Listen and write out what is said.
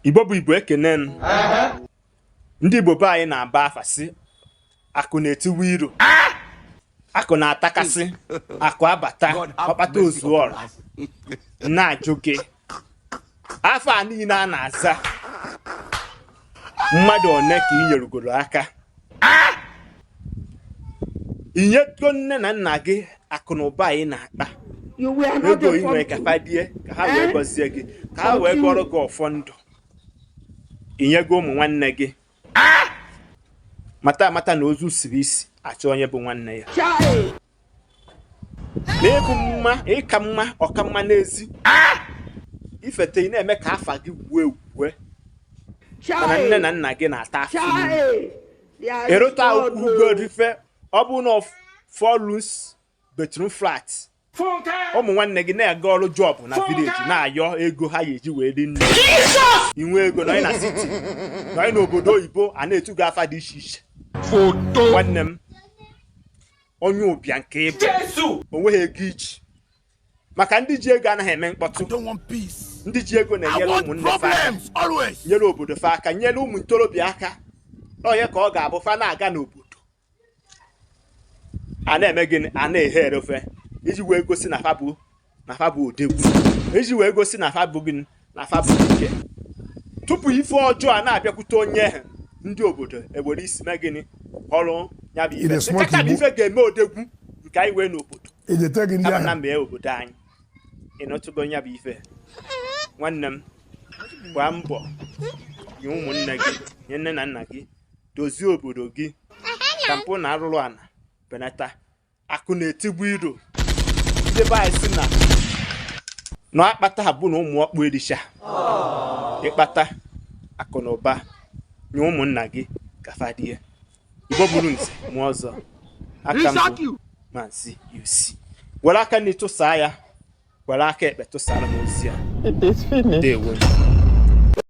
Igbo bụ Igbo ekenen. Ndị Igbo be anyị na-aba afa sị akụ na-etiwe iro. Akụ na-atakasị, akụ abata, ọkpata o0o0o0. Na-ajụ gị. Afọ a niile a na-aza. Mmadụ one ka ị nyerugoro aka. Inyego nne na nna gị akụ na ụba anyị na-akpa. Ego inwe ka fadie ka ha wee gọzie gị, ka ha wee gọrọ gị ọfọ ndụ. Inyego ụmụ nwanne gị. Mata na ozu siri isi achọ onye bụ nwanne ya. N'ebu mma, ịka mma, ọka mma n'ezi. Ifete ị na-eme ka afa gị wue. Mana nne na nna gị na-ata afọ ime. Erota ugo rife, ọ bụ na fọlus bedroom flat. Ụmụ nwanne gị na-aga ọrụ job na village na-ayọ ego ha ga-eji wee ri nne. Inwe ego nọ na city, nọ n'obodo oyibo a na-etu gị afa dị iche iche. Nwanne m, onye ụbịa nke ịbụ onweghị ego iji. Maka ndị ji ego anaghị eme mkpọtụ. Ndị ji ego na-enyere ụmụnne fa aka, nyere obodo fa aka, nyere ụmụ ntorobịa aka. Onye ka ọ ga-abụ fa na-aga n'obodo a na-eme gịnị, a na-ehere ofe iji wee gosi na fa bụ odegwu, iji wee gosi na fa bụ gịnị, na fa bụ ike. Tupu ife ọjọọ a na-abịakwute onye ndị obodo ewere isi mee gịnị ọrụ ya bụ ife. Nkata bụ ife ga-eme odegwu nke anyị wee n'obodo kama na mee obodo anyị. Ịnọtụgo ya bụ ife. Nwanne m, gbaa mbọ nye ụmụnne gị, nye nne na nna gị, dozie obodo gị ka mpụ na arụrụ ana benata. Akụ na-etigbu iro. Ndị be anyị si na akpata ha bụ na ụmụ ọkpụ erisha. Ịkpata akụ na ụba nye ụmụnna gị ka fadie. Igbo buru nze mụọ ọzọ. Aka mbụ Maazi-UC. Were aka na-etụsa ya, were aka ekpe tụsara m ozi ya. Ndewo.